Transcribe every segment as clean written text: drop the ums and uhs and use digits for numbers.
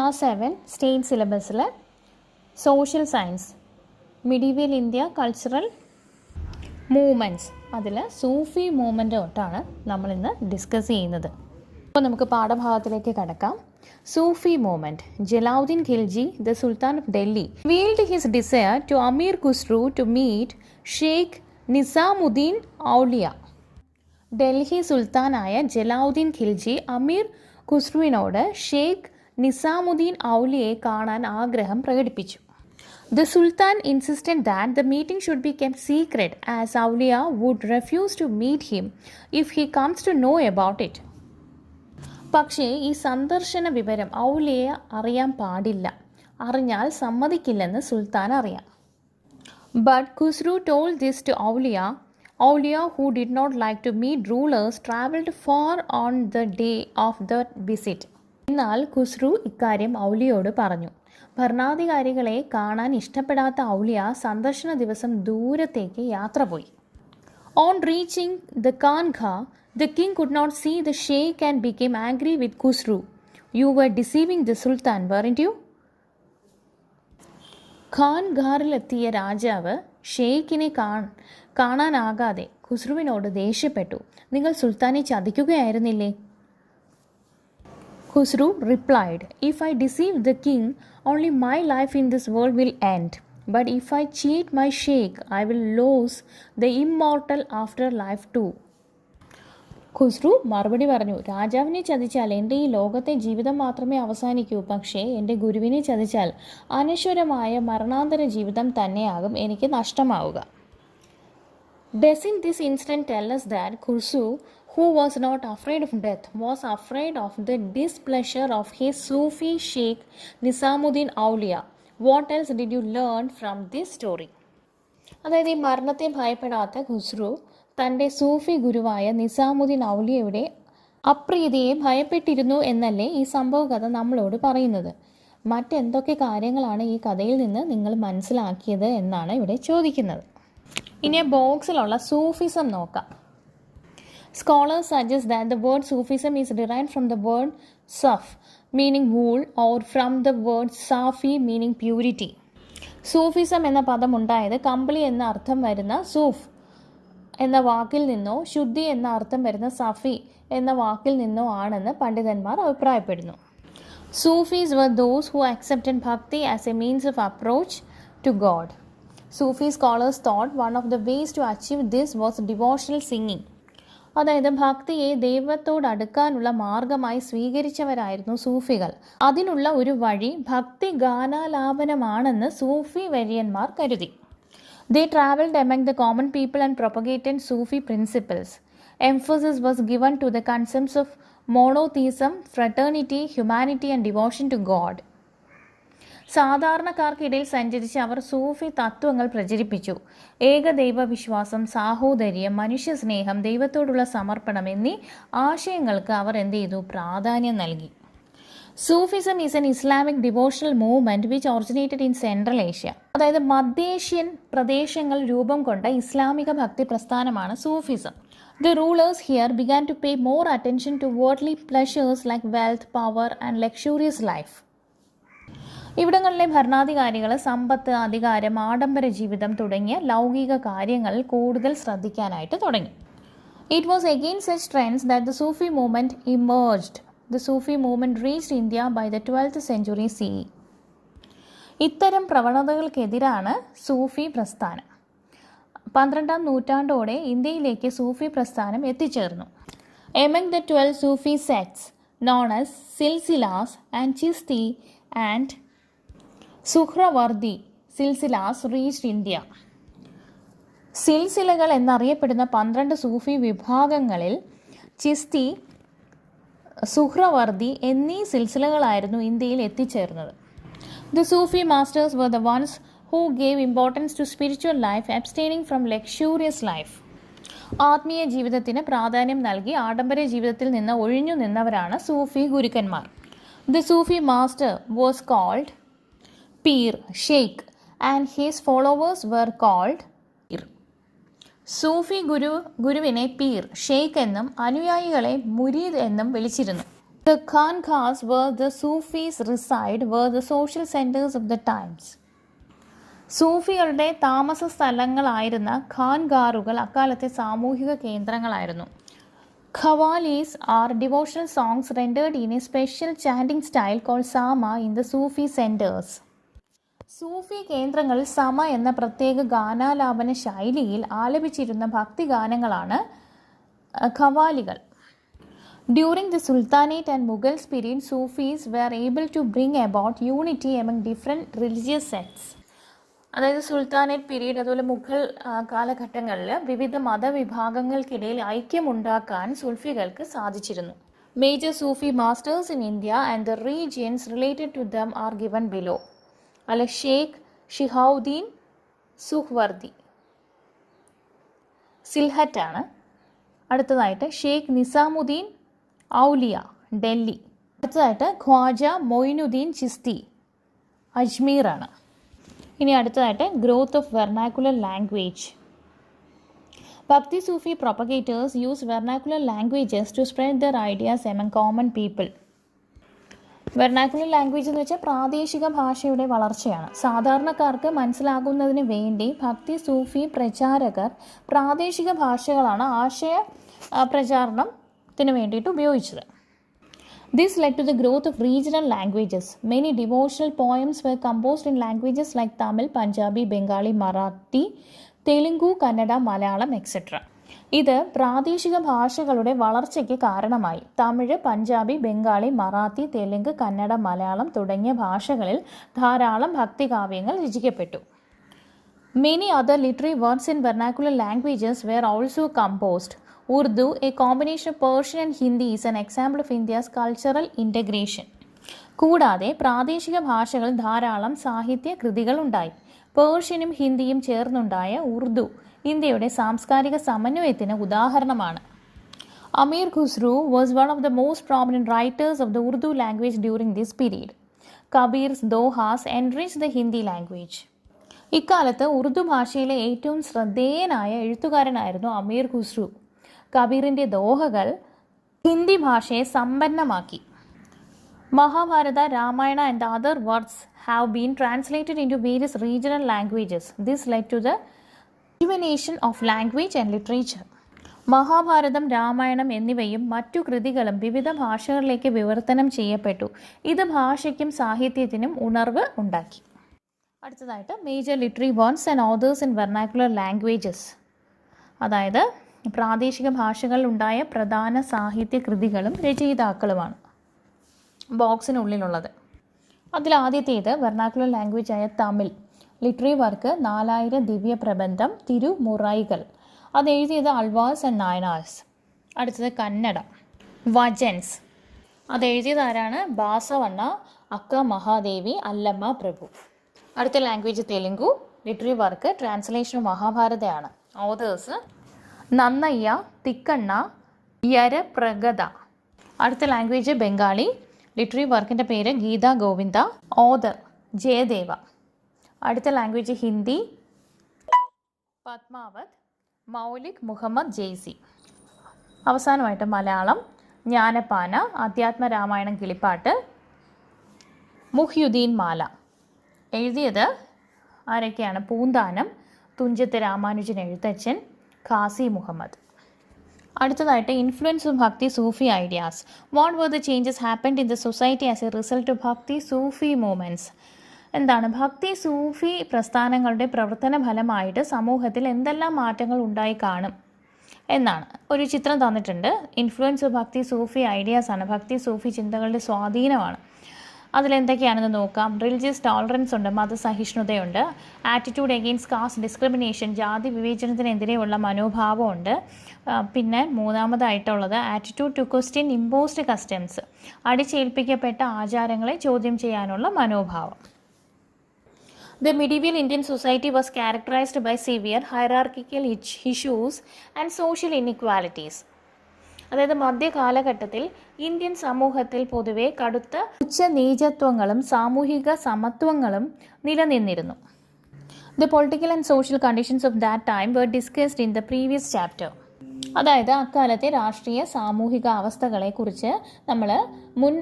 Class 7 state സിലബസിൽ social science medieval India cultural movements അതിൽ സൂഫി movement തൊട്ടാണ് നമ്മളിന്ന് ഡിസ്കസ് ചെയ്യുന്നത്. അപ്പോൾ നമുക്ക് പാഠഭാഗത്തിലേക്ക് കടക്കാം. Sufi movement. Jalaluddin Khilji, the sultan of Delhi, wield his desire to Amir Khusrau to meet Sheikh Nizamuddin Auliya. Delhi സുൽത്താനായ ജലാലുദ്ദീൻ ഖിൽജി അമീർ ഖുസ്രുവിനോട് ഷെയ്ഖ് നിസാമുദ്ദീൻ ഔലിയയെ കാണാൻ ആഗ്രഹം പ്രകടിപ്പിച്ചു. The Sultan insisted that the meeting should be kept secret as Auliya would refuse to meet him if he comes to know about it. പക്ഷേ ഈ സന്ദർശന വിവരം ഔലിയയെ അറിയാൻ പാടില്ല, അറിഞ്ഞാൽ സമ്മതിക്കില്ലെന്ന് സുൽത്താൻ അറിയാം. But Khusru told this to Auliya. Auliya, who did not like to meet rulers, travelled far on the day of the visit. എന്നാൽ ഖുസ്രു ഇക്കാര്യം ഔലിയോട് പറഞ്ഞു. ഭരണാധികാരികളെ കാണാൻ ഇഷ്ടപ്പെടാത്ത ഔലിയ സന്ദർശന ദിവസം ദൂരത്തേക്ക് യാത്ര പോയി. On reaching the khanqah, the king could not see the Sheikh and became angry with Khusrau. You were deceiving the sultan, weren't you? ഖാൻഖാറിലെത്തിയ രാജാവ് ഷെയ്ഖിനെ കാണാനാകാതെ ഖുസ്രുവിനോട് ദേഷ്യപ്പെട്ടു. നിങ്ങൾ സുൽത്താനെ ചതിക്കുകയായിരുന്നില്ലേ? Khusru replied, if I deceive the king, only my life in this world will end. But if I cheat my sheikh, I will lose the immortal afterlife too. Khusrau മറുപടി പറഞ്ഞു, രാജാവിനെ ചതിച്ചാൽ എൻ്റെ ഈ ലോകത്തെ ജീവിതം മാത്രമേ അവസാനിക്കൂ. പക്ഷേ എൻ്റെ ഗുരുവിനെ ചതിച്ചാൽ അനശ്വരമായ മരണാന്തര ജീവിതം തന്നെയാകും എനിക്ക് നഷ്ടമാവുക. Doesn't this incident tell us that Khusru, who was not afraid of death, was afraid of the displeasure of his Sufi sheikh Nisamuddin Auliya? What else did you learn from this story? അതായത് ഈ മരണത്തെ ഭയപ്പെടാത്ത ഖുസ്രു തൻ്റെ സൂഫി ഗുരുവായ നിസാമുദ്ദീൻ ഔലിയയുടെ അപ്രീതിയെ ഭയപ്പെട്ടിരുന്നു എന്നല്ലേ ഈ സംഭവകഥ നമ്മളോട് പറയുന്നത്. മറ്റെന്തൊക്കെ കാര്യങ്ങളാണ് ഈ കഥയിൽ നിന്ന് നിങ്ങൾ മനസ്സിലാക്കിയത് എന്നാണ് ഇവിടെ ചോദിക്കുന്നത്. ഇനി ബോക്സിലുള്ള സൂഫിസം നോക്കാം. Scholars suggest that the word Sufism is derived from the word saf, meaning wool, or from the word safi, meaning purity. Sufism എന്ന പദം ഉണ്ടായത് കമ്പിളി എന്ന അർത്ഥം വരുന്ന സൂഫ് എന്ന വാക്കിൽ നിന്നോ ശുദ്ധി എന്ന അർത്ഥം വരുന്ന സഫി എന്ന വാക്കിൽ നിന്നോ ആണെന്ന് പണ്ഡിതന്മാർ അഭിപ്രായപ്പെടുന്നു. Sufis were those who accepted bhakti as a means of approach to God. Sufi scholars thought one of the ways to achieve this was devotional singing. അതായത് ഭക്തിയെ ദൈവത്തോട് അടുക്കാനുള്ള മാർഗമായി സ്വീകരിച്ചവരായിരുന്നു സൂഫികൾ. അതിനുള്ള ഒരു വഴി ഭക്തി ഗാനാലാപനമാണെന്ന് സൂഫി വര്യന്മാർ കരുതി. They traveled among the common people and propagated Sufi principles. Emphasis was given to the concepts of monotheism, fraternity, humanity and devotion to God. സാധാരണക്കാർക്കിടയിൽ സഞ്ചരിച്ച് അവർ സൂഫി തത്വങ്ങൾ പ്രചരിപ്പിച്ചു. ഏകദൈവ വിശ്വാസം, സാഹോദര്യം, മനുഷ്യസ്നേഹം, ദൈവത്തോടുള്ള സമർപ്പണം എന്നീ ആശയങ്ങൾക്ക് അവർ എന്ത് ചെയ്തു? പ്രാധാന്യം നൽകി. Sufism is N Islamic devotional movement which originated in central Asia. അതായത് മധ്യേഷ്യൻ പ്രദേശങ്ങൾ രൂപം കൊണ്ട ഇസ്ലാമിക ഭക്തി പ്രസ്ഥാനമാണ് Sufism. The rulers here began to pay more attention to worldly pleasures like wealth, power and luxurious life. ഇവിടങ്ങളിലെ ഭരണാധികാരികൾ സമ്പത്ത്, അധികാരം, ആഡംബര ജീവിതം തുടങ്ങിയ ലൗകിക കാര്യങ്ങളിൽ കൂടുതൽ ശ്രദ്ധിക്കാനായിട്ട് തുടങ്ങി. It was against such trends that the Sufi movement emerged. The Sufi movement reached India by the 12th century CE. ഇത്തരം പ്രവണതകൾക്കെതിരാണ് സൂഫി പ്രസ്ഥാനം. 12ാം നൂറ്റാണ്ടോടെ ഇന്ത്യയിലേക്ക് സൂഫി പ്രസ്ഥാനം എത്തിച്ചേർന്നു. Among the 12 Sufi sects known as Silsilas and Chishti and Suhrawardi silsilas reached India. സിൽസിലകൾ എന്നറിയപ്പെടുന്ന 12 സൂഫി വിഭാഗങ്ങളിൽ ചിസ്തി, സുഹ്രവർദി എന്നീ സിൽസിലകളായിരുന്നു ഇന്ത്യയിൽ എത്തിച്ചേർന്നത്. The Sufi masters were the ones who gave importance to spiritual life, abstaining from luxurious life. ആത്മീയ ജീവിതത്തിന് പ്രാധാന്യം നൽകി ആഡംബര ജീവിതത്തിൽ നിന്ന് ഒഴിഞ്ഞു നിന്നവരാണ് സൂഫി ഗുരുക്കന്മാർ. The Sufi master was called pir, sheikh and his followers were called pir. സൂഫി ഗുരുവിനെ പീർ, ഷെയ്ഖ് എന്നും അനുയായികളെ മുരീദ് എന്നും വിളിച്ചിരുന്നു. The Khanqahs, where the Sufis reside, were the social centers of the times. സൂഫികളുടെ താമസ സ്ഥലങ്ങളായിരുന്ന ഖാൻഗാറുകൾ അക്കാലത്തെ സാമൂഹിക കേന്ദ്രങ്ങളായിരുന്നു. Qawwalis are devotional songs rendered in a special chanting style called sama in the Sufi centers. സൂഫി കേന്ദ്രങ്ങളിൽ സമ എന്ന പ്രത്യേക ഗാനാലാപന ശൈലിയിൽ ആലപിച്ചിരുന്ന ഭക്തിഗാനങ്ങളാണ് ഖവാലികൾ. During the Sultanate and Mughals period, Sufis were able to bring about unity among different religious sects. അതായത് sultanate period അതുപോലെ മുഗൾ കാലഘട്ടങ്ങളിൽ വിവിധ മതവിഭാഗങ്ങൾക്കിടയിൽ ഐക്യമുണ്ടാക്കാൻ സൂഫികൾക്ക് സാധിച്ചിരുന്നു. Major Sufi masters in India and the regions related to them are given below. അല്ല ഷെയ്ഖ് ഷിഹാവുദ്ദീൻ സുഹ്വർദി സിൽഹറ്റാണ്. അടുത്തതായിട്ട് ഷെയ്ഖ് നിസാമുദ്ദീൻ ഔലിയ ഡൽഹി. അടുത്തതായിട്ട് ഖ്വാജ മൊയിനുദ്ദീൻ ചിസ്തി അജ്മീറാണ്. ഇനി അടുത്തതായിട്ട് growth of vernacular language. Bhakti Sufi propagators use vernacular languages to spread their ideas among common people. Vernacular language എന്ന് വെച്ചാൽ പ്രാദേശിക ഭാഷയുടെ വളർച്ചയാണ്. സാധാരണക്കാർക്ക് മനസ്സിലാകുന്നതിന് വേണ്ടി ഭക്തി സൂഫി പ്രചാരകർ പ്രാദേശിക ഭാഷകളാണ് ആശയ പ്രചാരണത്തിന് വേണ്ടിയിട്ട് ഉപയോഗിച്ചത്. This led to the growth of regional languages. Many devotional poems were composed in languages like Tamil, Punjabi, Bengali, Marathi, Telugu, Kannada, Malayalam, etc. ഇത് പ്രാദേശിക ഭാഷകളുടെ വളർച്ചയ്ക്ക് കാരണമായി. തമിഴ്, പഞ്ചാബി, ബംഗാളി, മറാത്തി, തെലുങ്ക്, കന്നഡ, മലയാളം തുടങ്ങിയ ഭാഷകളിൽ ധാരാളം ഭക്തികാവ്യങ്ങൾ രചിക്കപ്പെട്ടു. Many other literary works in vernacular languages were also composed. Urdu, a combination of Persian and Hindi, is an example of India's cultural integration. കൂടാതെ പ്രാദേശിക ഭാഷകളിൽ ധാരാളം സാഹിത്യ കൃതികൾ ഉണ്ടായി. പേർഷ്യനും ഹിന്ദിയും ചേർന്നുണ്ടായ ഉറുദു ഇന്ത്യയുടെ സാംസ്കാരിക സമന്വയത്തിന് ഉദാഹരണമാണ്. Amir Khusrau was one of the most prominent writers of the Urdu language during this period. Kabir's dohas enriched the Hindi language. ഇക്കാലത്ത് ഉറുദു ഭാഷയിലെ ഏറ്റവും ശ്രദ്ധേയനായ എഴുത്തുകാരനായിരുന്നു അമീർ ഖുസ്രു. കബീറിൻ്റെ ദോഹകൾ ഹിന്ദി ഭാഷയെ സമ്പന്നമാക്കി. Mahabharata, Ramayana and other works have been translated into various regional languages. This led to the rejuvenation of language and literature. Mahabharatam, Ramayanam എന്നിവയും മറ്റു കൃതികളും വിവിധ ഭാഷകളിലേക്ക് വിവർത്തനം ചെയ്യപ്പെട്ടു. ഇത് ഭാഷയ്ക്കും സാഹിത്യത്തിനും ഉണർവ് ഉണ്ടാക്കി. അടുത്തതായിട്ട് major literary works and authors in vernacular languages. അതായത് പ്രാദേശിക ഭാഷകളിലുണ്ടായ പ്രധാന സാഹിത്യ കൃതികളും രചയിതാക്കളുമാണ് ബോക്സിനുള്ളിലുള്ളത്. അതിലാദ്യത്തേത് വെർനാക്കുലർ ലാംഗ്വേജായ തമിഴ്. ലിറ്റററി വർക്ക് 4000 ദിവ്യ പ്രബന്ധം, തിരുമുറൈകൾ. അത് എഴുതിയത് അൾവാസ് ആൻഡ് നായനാർസ്. അടുത്തത് കന്നഡ, വജൻസ്. അത് എഴുതിയത് ആരാണ്? ബാസവണ്ണ, അക്ക മഹാദേവി, അല്ലമ്മ പ്രഭു. അടുത്ത language Telugu. Literary work translation of മഹാഭാരതയാണ്. ഓതേഴ്സ് നന്നയ്യ, തിക്കണ്ണ, യരപ്രഗത. അടുത്ത ലാംഗ്വേജ് ബംഗാളി. ലിറ്റററി വർക്കിൻ്റെ പേര് ഗീത ഗോവിന്ദ. ഓതർ ജയദേവ. അടുത്ത ലാംഗ്വേജ് ഹിന്ദി. പത്മാവത്, മൗലിക് മുഹമ്മദ് ജെയ്സി. അവസാനമായിട്ട് മലയാളം. ജ്ഞാനപ്പാന, അധ്യാത്മരാമായണം കിളിപ്പാട്ട്, മുഹ്യുദ്ദീൻ മാല. എഴുതിയത് ആരൊക്കെയാണ്? പൂന്താനം, തുഞ്ചത്ത് രാമാനുജൻ എഴുത്തച്ഛൻ, ഖാസി മുഹമ്മദ്. അടുത്തതായിട്ട് influence of Bhakti Sufi ideas. What were the changes happened in the society as a result of Bhakti Sufi movements. എന്താണ് ഭക്തി സൂഫി പ്രസ്ഥാനങ്ങളുടെ പ്രവർത്തന ഫലമായിട്ട് സമൂഹത്തിൽ എന്തെല്ലാം മാറ്റങ്ങൾ ഉണ്ടായി കാണും എന്നാണ് ഒരു ചിത്രം തന്നിട്ടുണ്ട്. Influence of Bhakti Sufi ideas ആണ്, ഭക്തി സൂഫി ചിന്തകളുടെ സ്വാധീനമാണ്. അതിലെന്തൊക്കെയാണെന്ന് നോക്കാം. റിലീജിയസ് ടോളറൻസ് ഉണ്ട്, മതസഹിഷ്ണുതയുണ്ട്. ആറ്റിറ്റ്യൂഡ് എഗെയിൻസ്റ്റ് കാസ്റ്റ് ഡിസ്ക്രിമിനേഷൻ, ജാതി വിവേചനത്തിനെതിരെയുള്ള മനോഭാവമുണ്ട്. പിന്നെ മൂന്നാമതായിട്ടുള്ളത് attitude to question imposed customs, അടിച്ചേൽപ്പിക്കപ്പെട്ട ആചാരങ്ങളെ ചോദ്യം ചെയ്യാനുള്ള മനോഭാവം. The medieval Indian society was characterized by severe hierarchical issues and social inequalities. അതായത് മധ്യകാലഘട്ടത്തിൽ ഇന്ത്യൻ സമൂഹത്തിൽ പൊതുവെ കടുത്ത ഉച്ചനീചത്വങ്ങളും സാമൂഹിക സമത്വങ്ങളും നിലനിന്നിരുന്നു. The political and social conditions of that time were discussed in the previous chapter. അതായത് അക്കാലത്തെ രാഷ്ട്രീയ സാമൂഹിക അവസ്ഥകളെക്കുറിച്ച് നമ്മൾ മുൻ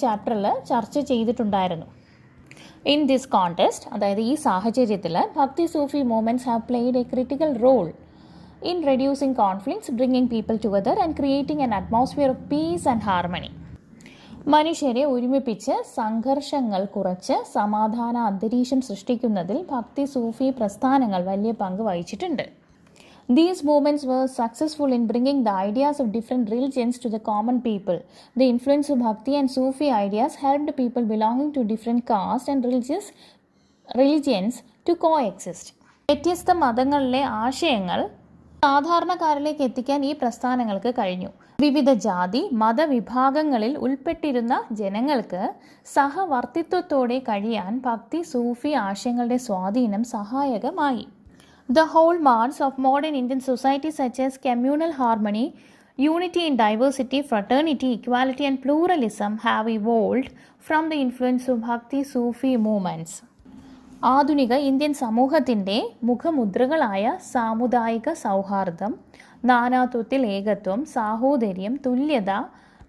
ചാപ്റ്ററിൽ ചർച്ച ചെയ്തിട്ടുണ്ടായിരുന്നു. ഇൻ ദിസ് കോണ്ടെസ്റ്റ്, അതായത് ഈ സാഹചര്യത്തിൽ, Bhakti Sufi movements have played a critical role in reducing conflicts, bringing people together and creating an atmosphere of peace and harmony. മനുഷ്യരെ ഒരുമിപ്പിച്ച് സംഘർഷങ്ങൾ കുറച്ച് സമാധാന അന്തരീക്ഷം സൃഷ്ടിക്കുന്നതിൽ ഭക്തി സൂഫി പ്രസ്ഥാനങ്ങൾ വലിയ പങ്ക് വഹിച്ചിട്ടുണ്ട്. These movements were successful in bringing the ideas of different religions to the common people. The influence of Bhakti and Sufi ideas helped people belonging to different castes and religions to coexist. വ്യത്യസ്ത മതങ്ങളിലെ ആശയങ്ങൾ സാധാരണക്കാരിലേക്ക് എത്തിക്കാൻ ഈ പ്രസ്ഥാനങ്ങൾക്ക് കഴിഞ്ഞു. വിവിധ ജാതി മതവിഭാഗങ്ങളിൽ ഉൾപ്പെട്ടിരുന്ന ജനങ്ങൾക്ക് സഹവർത്തിത്വത്തോടെ കഴിയാൻ ഭക്തി സൂഫി ആശയങ്ങളുടെ സ്വാധീനം സഹായകമായി. The hallmarks of modern Indian society such as communal harmony, unity in diversity, fraternity, equality and pluralism have evolved from the influence of Bhakti Sufi movements. ആധുനിക ഇന്ത്യൻ സമൂഹത്തിൻ്റെ മുഖമുദ്രകളായ സാമുദായിക സൗഹാർദ്ദം, നാനാത്വത്തിൽ ഏകത്വം, സാഹോദര്യം, തുല്യത,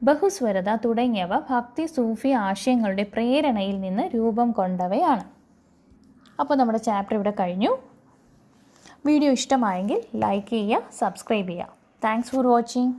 ബഹുസ്വരത തുടങ്ങിയവ ഭക്തി സൂഫി ആശയങ്ങളുടെ പ്രേരണയിൽ നിന്ന് രൂപം കൊണ്ടവയാണ്. അപ്പോൾ നമ്മുടെ ചാപ്റ്റർ ഇവിടെ കഴിഞ്ഞു. വീഡിയോ ഇഷ്ടമായെങ്കിൽ ലൈക്ക് ചെയ്യുക, സബ്സ്ക്രൈബ് ചെയ്യുക. Thanks for watching.